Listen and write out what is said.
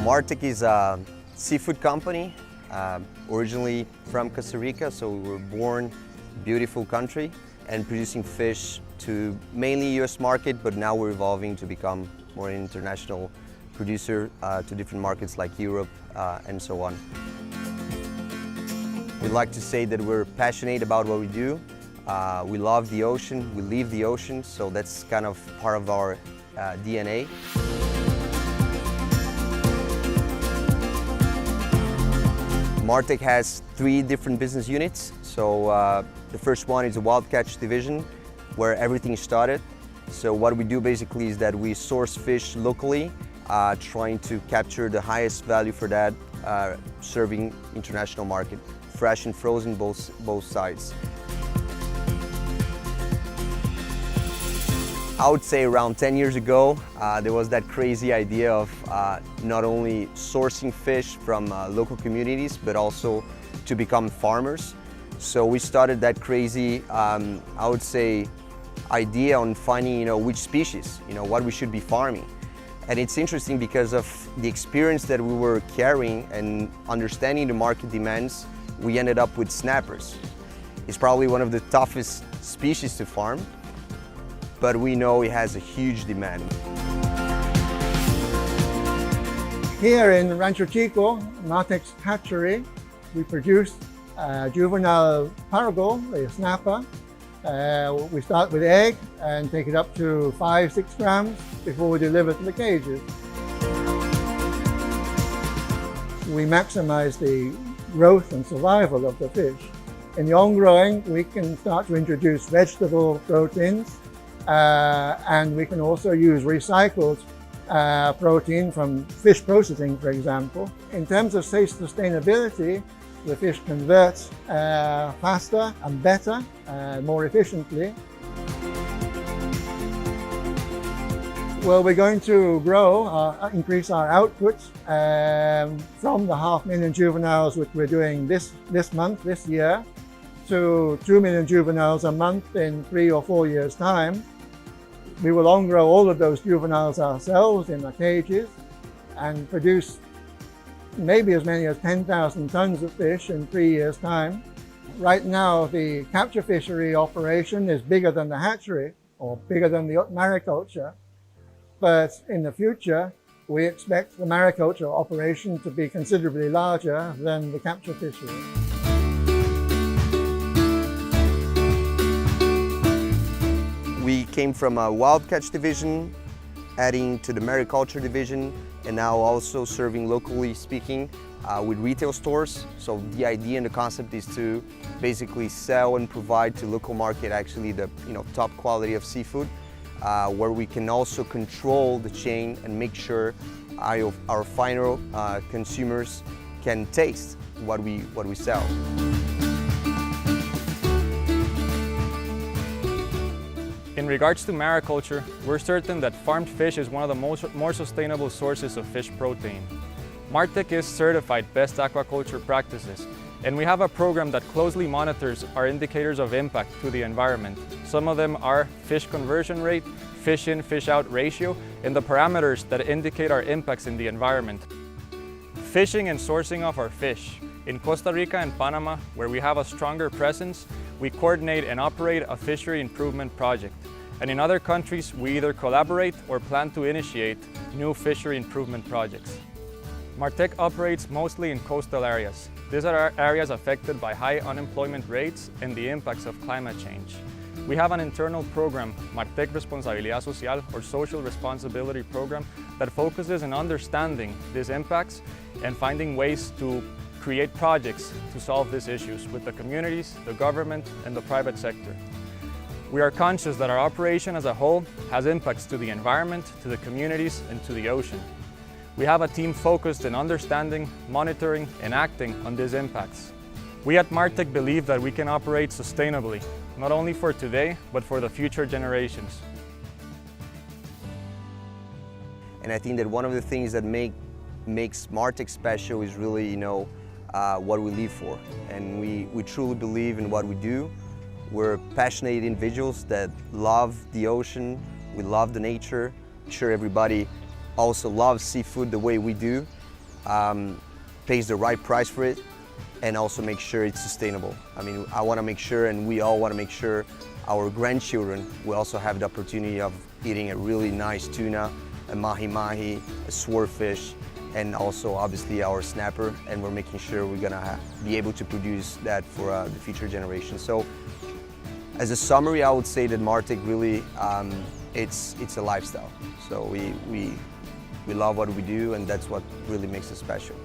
Martek is a seafood company, originally from Costa Rica, so we were born beautiful country and producing fish to mainly US market, but now we're evolving to become more an international producer to different markets like Europe and so on. We like to say that we're passionate about what we do. We love the ocean, we live the ocean, so that's kind of part of our DNA. Martek has 3 different business units. So the first one is the wild catch division, where everything started. So what we do basically is that we source fish locally, trying to capture the highest value for that, serving international market, fresh and frozen, both sides. I would say around 10 years ago, there was that crazy idea of not only sourcing fish from local communities, but also to become farmers. So we started that crazy, I would say, idea on finding, which species, what we should be farming. And it's interesting because of the experience that we were carrying and understanding the market demands, we ended up with snappers. It's probably one of the toughest species to farm, but we know it has a huge demand. Here in Rancho Chico, Martek's hatchery, we produce juvenile paragould, a snapper. We start with egg and take it up to 5-6 grams before we deliver to the cages. We maximize the growth and survival of the fish. In the on-growing, we can start to introduce vegetable proteins, and we can also use recycled protein from fish processing, for example. In terms of sustainability, the fish converts faster and better, more efficiently. Well, we're going to increase our output from the 500,000 juveniles which we're doing this year, to 2 million juveniles a month in 3 or 4 years' time. We will on-grow all of those juveniles ourselves in the cages and produce maybe as many as 10,000 tons of fish in 3 years' time. Right now, the capture fishery operation is bigger than the hatchery, or bigger than the mariculture. But in the future, we expect the mariculture operation to be considerably larger than the capture fishery. We came from a wild catch division, adding to the mariculture division, and now also serving locally speaking with retail stores. So the idea and the concept is to basically sell and provide to local market actually the top quality of seafood, where we can also control the chain and make sure our final consumers can taste what we sell. In regards to mariculture, we're certain that farmed fish is one of the more sustainable sources of fish protein. Martek is certified best aquaculture practices, and we have a program that closely monitors our indicators of impact to the environment. Some of them are fish conversion rate, fish in, fish out ratio, and the parameters that indicate our impacts in the environment. Fishing and sourcing of our fish. In Costa Rica and Panama, where we have a stronger presence, we coordinate and operate a fishery improvement project. And in other countries, we either collaborate or plan to initiate new fishery improvement projects. Martek operates mostly in coastal areas. These are areas affected by high unemployment rates and the impacts of climate change. We have an internal program, Martek Responsabilidad Social, or Social Responsibility Program, that focuses on understanding these impacts and finding ways to create projects to solve these issues with the communities, the government, and the private sector. We are conscious that our operation as a whole has impacts to the environment, to the communities, and to the ocean. We have a team focused on understanding, monitoring, and acting on these impacts. We at Martek believe that we can operate sustainably, not only for today, but for the future generations. And I think that one of the things that makes Martek special is really, what we live for. And we truly believe in what we do. We're passionate individuals that love the ocean, we love the nature. I'm sure everybody also loves seafood the way we do. pays the right price for it, and also make sure it's sustainable. I mean, I want to make sure, and we all want to make sure, our grandchildren will also have the opportunity of eating a really nice tuna, a mahi-mahi, a swordfish, and also obviously our snapper, and we're making sure we're gonna be able to produce that for the future generations. So as a summary, I would say that Martek really, it's a lifestyle. So we love what we do, and that's what really makes it special.